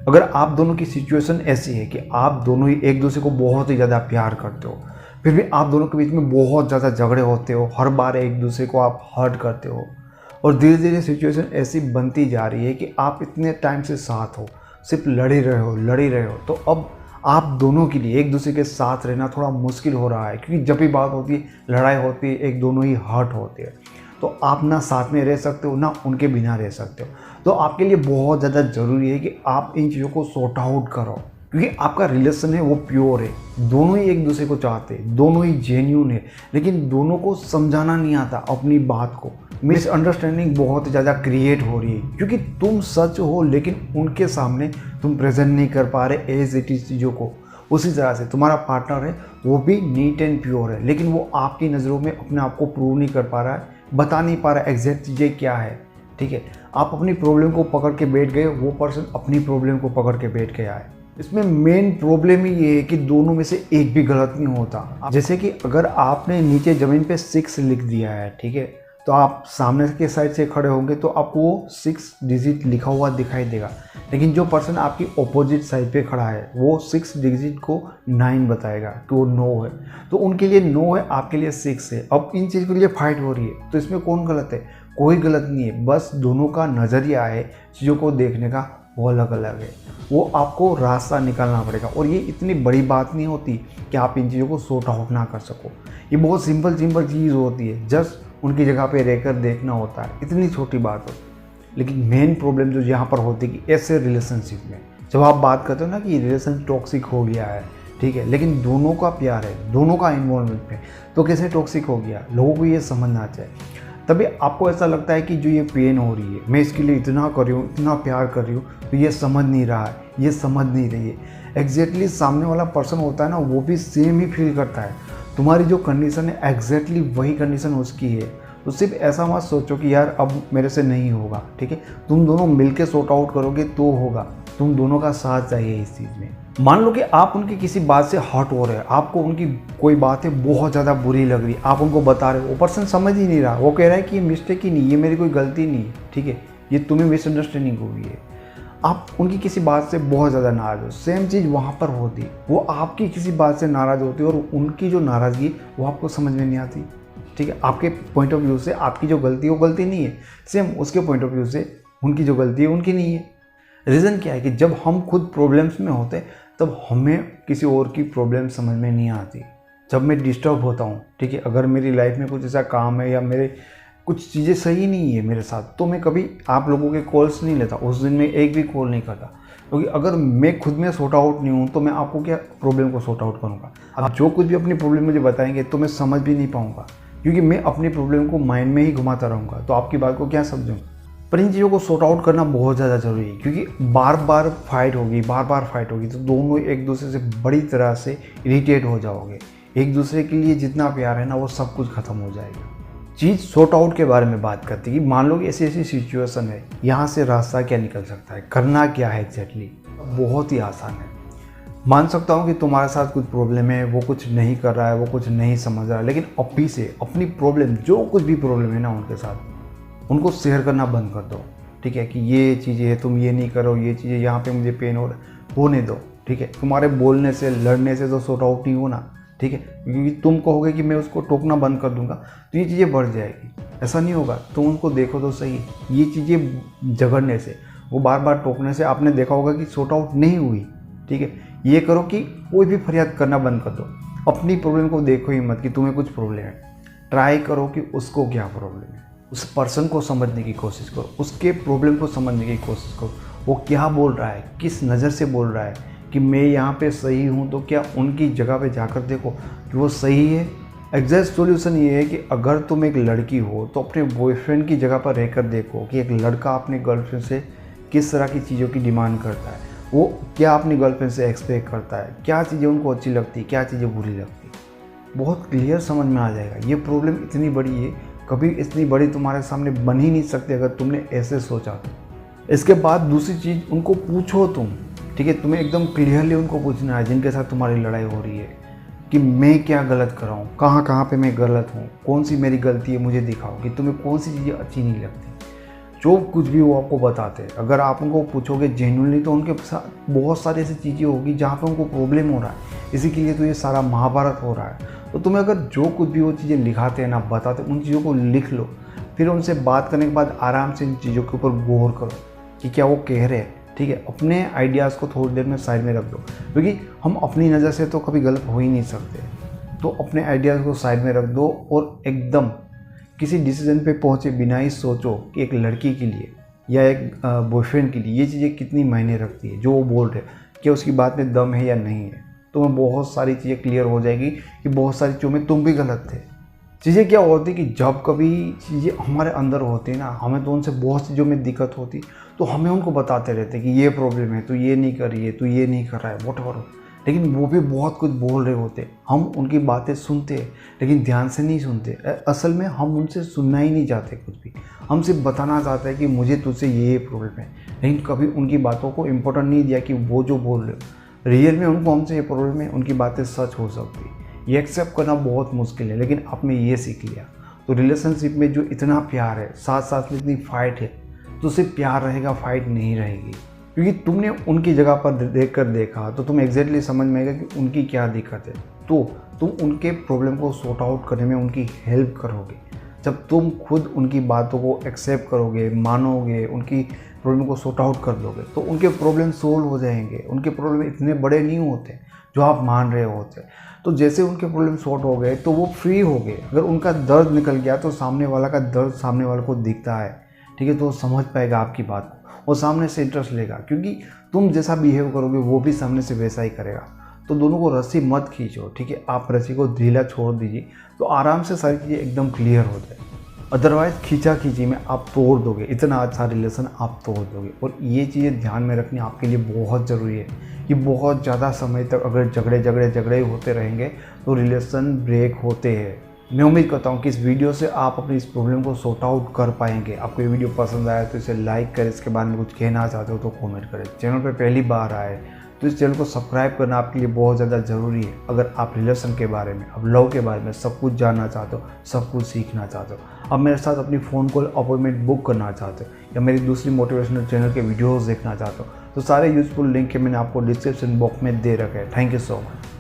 अगर आप दोनों की सिचुएशन ऐसी है कि आप दोनों ही एक दूसरे को बहुत ही ज़्यादा प्यार करते हो, फिर भी आप दोनों के बीच में बहुत ज़्यादा झगड़े होते हो, हर बार एक दूसरे को आप हर्ट करते हो और धीरे धीरे सिचुएशन ऐसी बनती जा रही है कि आप इतने टाइम से साथ हो, सिर्फ लड़ ही रहे हो, तो अब आप दोनों के लिए एक दूसरे के साथ रहना थोड़ा मुश्किल हो रहा है, क्योंकि जब भी बात होती है, लड़ाई होती है, एक दोनों ही हर्ट होते हैं। तो आप ना साथ में रह सकते हो, ना उनके बिना रह सकते हो। तो आपके लिए बहुत ज़्यादा ज़रूरी है कि आप इन चीज़ों को सॉर्ट आउट करो, क्योंकि आपका रिलेशन है वो प्योर है, दोनों ही एक दूसरे को चाहते हैं, दोनों ही जेन्यून है, लेकिन दोनों को समझाना नहीं आता अपनी बात को। मिसअंडरस्टैंडिंग बहुत ज़्यादा क्रिएट हो रही है, क्योंकि तुम सच हो लेकिन उनके सामने तुम प्रेजेंट नहीं कर पा रहे एज इट इज़ चीज़ों को। उसी तरह से तुम्हारा पार्टनर है वो भी नीट एंड प्योर है, लेकिन वो आपकी नज़रों में अपने आप को प्रूव नहीं कर पा रहा है, बता नहीं पा रहा है एग्जैक्ट चीज़ें क्या है। ठीक है, आप अपनी प्रॉब्लम को पकड़ के बैठ गए, वो पर्सन अपनी प्रॉब्लम को पकड़ के बैठ गया है। इसमें मेन प्रॉब्लम ही ये है कि दोनों में से एक भी गलत नहीं होता। जैसे कि अगर आपने नीचे ज़मीन पे 6 लिख दिया है, ठीक है, तो आप सामने के साइड से खड़े होंगे तो आपको वो 6 डिजिट लिखा हुआ दिखाई देगा, लेकिन जो पर्सन आपकी ऑपोजिट साइड पे खड़ा है वो 6 डिजिट को 9 बताएगा कि वो 9 है। तो उनके लिए 9 है, आपके लिए 6 है। अब इन चीज़ के लिए फाइट हो रही है, तो इसमें कौन गलत है? कोई गलत नहीं है, बस दोनों का नज़रिया है चीज़ों को देखने का, वो अलग अलग है। वो आपको रास्ता निकालना पड़ेगा, और ये इतनी बड़ी बात नहीं होती कि आप इन चीज़ों को सॉर्ट आउट ना कर सको। ये बहुत सिंपल चीज़ होती है, जस्ट उनकी जगह पे रहकर देखना होता है, इतनी छोटी बात हो। लेकिन मेन प्रॉब्लम जो यहाँ पर होती है कि ऐसे रिलेशनशिप में जब आप बात करते हो ना कि रिलेशन टॉक्सिक हो गया है, ठीक है, लेकिन दोनों का प्यार है, दोनों का इन्वॉल्वमेंट है, तो कैसे टॉक्सिक हो गया? लोगों को ये समझना चाहिए। तभी आपको ऐसा लगता है कि जो ये पेन हो रही है, मैं इसके लिए इतना कर रही हूँ, इतना प्यार कर रही हूँ, तो ये समझ नहीं रहा है, ये समझ नहीं रही है। एग्जैक्टली सामने वाला पर्सन होता है ना, वो भी सेम ही फील करता है। तुम्हारी जो कंडीशन है एग्जैक्टली वही कंडीशन उसकी है। तो सिर्फ ऐसा मत सोचो कि यार अब मेरे से नहीं होगा, ठीक है, तुम दोनों मिलके सॉर्ट आउट करोगे तो होगा। तुम दोनों का साथ चाहिए इस चीज़ में। मान लो कि आप उनकी किसी बात से हर्ट हो रहे हैं, आपको उनकी कोई बात है बहुत ज़्यादा बुरी लग रही है, आप उनको बता रहे हो, वो पर्सन समझ ही नहीं रहा, वो कह रहा है कि ये मिस्टेक ही नहीं, ये मेरी कोई गलती नहीं है, ठीक है, ये तुम्हें मिसअंडरस्टैंडिंग हुई है। आप उनकी किसी बात से बहुत ज़्यादा नाराज़ हो, सेम चीज़ वहाँ पर होती, वो आपकी किसी बात से नाराज़ होती है और उनकी जो नाराज़गी वो आपको समझ में नहीं आती। ठीक है, आपके पॉइंट ऑफ व्यू से आपकी जो गलती है वो गलती नहीं है, सेम उसके पॉइंट ऑफ व्यू से उनकी जो गलती है उनकी नहीं है। रीज़न क्या है कि जब हम खुद प्रॉब्लम्स में होते तब हमें किसी और की प्रॉब्लम समझ में नहीं आती। जब मैं डिस्टर्ब होता हूँ, ठीक है, अगर मेरी लाइफ में कुछ ऐसा काम है या मेरे कुछ चीज़ें सही नहीं है मेरे साथ, तो मैं कभी आप लोगों के कॉल्स नहीं लेता, उस दिन मैं एक भी कॉल नहीं करता, क्योंकि अगर मैं खुद में सॉर्ट आउट नहीं हूँ तो मैं आपको क्या प्रॉब्लम को सॉर्ट आउट करूँगा? आप जो कुछ भी अपनी प्रॉब्लम मुझे बताएंगे तो मैं समझ भी नहीं पाऊँगा, क्योंकि मैं अपनी प्रॉब्लम को माइंड में ही घुमाता रहूँगा, तो आपकी बात को क्या समझूँ? पर इन चीज़ों को सॉर्ट आउट करना बहुत ज़्यादा ज़रूरी है, क्योंकि बार बार फाइट होगी तो दोनों एक दूसरे से बड़ी तरह से इरिटेट हो जाओगे। एक दूसरे के लिए जितना प्यार है ना वो सब कुछ ख़त्म हो जाएगा। चीज़ सॉर्ट आउट के बारे में बात करते हैं कि मान लो कि ऐसी ऐसी सिचुएशन है, यहाँ से रास्ता क्या निकल सकता है, करना क्या है एग्जैक्टली। बहुत ही आसान है। मान सकता हूँ कि तुम्हारे साथ कुछ प्रॉब्लम है, वो कुछ नहीं कर रहा है, वो कुछ नहीं समझ रहा है, लेकिन अभी से अपनी प्रॉब्लम, जो कुछ भी प्रॉब्लम है ना उनके साथ, उनको शेयर करना बंद कर दो। ठीक है, कि ये चीज़ें है, तुम ये नहीं करो, ये चीज़ें यहाँ पे मुझे पेन हो रहा है, होने दो। ठीक है, तुम्हारे बोलने से लड़ने से तो सॉर्ट आउट नहीं होना। ठीक है, क्योंकि तुम कहोगे कि मैं उसको टोकना बंद कर दूंगा तो ये चीज़ें बढ़ जाएगी, ऐसा नहीं होगा। तुम उनको देखो तो सही, ये चीज़ें झगड़ने से, वो बार बार टोकने से आपने देखा होगा कि सॉर्ट आउट नहीं हुई। ठीक है, ये करो कि कोई भी फरियाद करना बंद कर दो, अपनी प्रॉब्लम को देखो ही मत कि तुम्हें कुछ प्रॉब्लम है। ट्राई करो कि उसको क्या प्रॉब्लम है, उस पर्सन को समझने की कोशिश करो, उसके प्रॉब्लम को समझने की कोशिश करो, वो क्या बोल रहा है, किस नज़र से बोल रहा है, कि मैं यहाँ पे सही हूँ तो क्या उनकी जगह पे जाकर देखो कि वो सही है। एग्जैक्ट सॉल्यूशन ये है कि अगर तुम एक लड़की हो तो अपने बॉयफ्रेंड की जगह पर रहकर देखो कि एक लड़का अपने गर्लफ्रेंड से किस तरह की चीज़ों की डिमांड करता है, वो क्या अपनी गर्लफ्रेंड से एक्सपेक्ट करता है, क्या चीज़ें उनको अच्छी लगती, क्या चीज़ें बुरी लगती, बहुत क्लियर समझ में आ जाएगा। ये प्रॉब्लम इतनी बड़ी है, कभी इतनी बड़ी तुम्हारे सामने बन ही नहीं सकती अगर तुमने ऐसे सोचा तो। इसके बाद दूसरी चीज़, उनको पूछो तुम। ठीक है, तुम्हें एकदम क्लियरली उनको पूछना है जिनके साथ तुम्हारी लड़ाई हो रही है कि मैं क्या गलत कर रहा हूँ, कहाँ पे मैं गलत हूँ, कौन सी मेरी गलती है, मुझे दिखाओ कि तुम्हें कौन सी चीज़ें अच्छी नहीं लगती। जो कुछ भी वो आपको बताते हैं, अगर आप उनको पूछोगे जेन्युइनली तो उनके साथ बहुत सारी ऐसी चीज़ें होगी जहाँ पे उनको प्रॉब्लम हो रहा है। इसी के लिए तो ये सारा महाभारत हो रहा है। तो तुम्हें अगर जो कुछ भी वो चीज़ें लिखाते हैं ना, बताते, उन चीज़ों को लिख लो। फिर उनसे बात करने के बाद आराम से इन चीज़ों के ऊपर गौर करो कि क्या वो कह रहे हैं। ठीक है, अपने आइडियाज़ को थोड़ी देर में साइड में रख दो, क्योंकि हम अपनी नज़र से तो कभी गलत हो ही नहीं सकते। तो अपने आइडियाज़ को साइड में रख दो और एकदम किसी डिसीजन पे पहुँचे बिना ही सोचो कि एक लड़की के लिए या एक बॉयफ्रेंड के लिए ये चीज़ें कितनी मायने रखती है जो वो बोल रहे हैं, क्या उसकी बात में दम है या नहीं है। तो बहुत सारी चीज़ें क्लियर हो जाएगी कि बहुत सारी चीज़ों में तुम भी गलत थे। चीज़ें क्या होती कि जब कभी चीज़ें हमारे अंदर होती ना, हमें तो उनसे बहुत चीज़ों में दिक्कत होती, तो हमें उनको बताते रहते कि ये प्रॉब्लम है, तू ये नहीं कर रही है, तू ये नहीं कर रहा है, व्हाटएवर। लेकिन वो भी बहुत कुछ बोल रहे होते, हम उनकी बातें सुनते लेकिन ध्यान से नहीं सुनते। असल में हम उनसे सुनना ही नहीं चाहते कुछ भी, हम सिर्फ बताना चाहते हैं कि मुझे तुझसे ये प्रॉब्लम है, लेकिन कभी उनकी बातों को इम्पोर्टेंट नहीं दिया कि वो जो बोल रहे हो रियल में उनको हमसे ये प्रॉब्लम है, उनकी बातें सच हो सकती। ये एक्सेप्ट करना बहुत मुश्किल है, लेकिन आपने ये सीख लिया तो रिलेशनशिप में जो इतना प्यार है, साथ साथ में इतनी फाइट है, तो सिर्फ प्यार रहेगा, फाइट नहीं रहेगी। क्योंकि तुमने उनकी जगह पर देखा तो तुम एग्जैक्टली समझ में आएगा कि उनकी क्या दिक्कत है। तो तुम उनके प्रॉब्लम को सॉर्ट आउट करने में उनकी हेल्प करोगे। जब तुम खुद उनकी बातों को एक्सेप्ट करोगे, मानोगे, उनकी प्रॉब्लम को सॉर्ट आउट कर दोगे, तो उनके प्रॉब्लम सोल्व हो जाएंगे। उनके प्रॉब्लम इतने बड़े नहीं होते जो आप मान रहे होते। तो जैसे उनके प्रॉब्लम सॉर्ट हो गए तो वो फ्री हो गए। अगर उनका दर्द निकल गया तो सामने वाला का दर्द सामने वाले को दिखता है, ठीक है, तो वो समझ पाएगा आपकी बात को, वो सामने से इंटरेस्ट लेगा, क्योंकि तुम जैसा बिहेव करोगे वो भी सामने से वैसा ही करेगा। तो दोनों को रस्सी मत खींचो, ठीक है, आप रस्सी को ढीला छोड़ दीजिए तो आराम से सारी चीज़ें एकदम क्लियर हो जाए। अदरवाइज़ खींचा खींची में आप तोड़ दोगे, इतना अच्छा रिलेशन आप तोड़ दोगे। और ये चीज़ें ध्यान में रखनी आपके लिए बहुत ज़रूरी है कि बहुत ज़्यादा समय तक अगर झगड़े होते रहेंगे तो रिलेशन ब्रेक होते हैं। मैं उम्मीद करता हूँ कि इस वीडियो से आप अपनी इस प्रॉब्लम को सॉर्ट आउट कर पाएंगे। आपको ये वीडियो पसंद आया तो इसे लाइक करें, इसके बारे में कुछ कहना चाहते हो तो कमेंट करें। चैनल पर पहली बार आए तो इस चैनल को सब्सक्राइब करना आपके लिए बहुत ज़्यादा ज़रूरी है। अगर आप रिलेशन के बारे में, अब लव के बारे में सब कुछ जानना चाहते हो, सब कुछ सीखना चाहते हो, अब मेरे साथ अपनी फ़ोन कॉल अपॉइंटमेंट बुक करना चाहते हो, या मेरी दूसरी मोटिवेशनल चैनल के वीडियोज़ देखना चाहते हो, तो सारे यूज़फुल लिंक के मैंने आपको डिस्क्रिप्शन बॉक्स में दे रखे हैं। Thank you so much.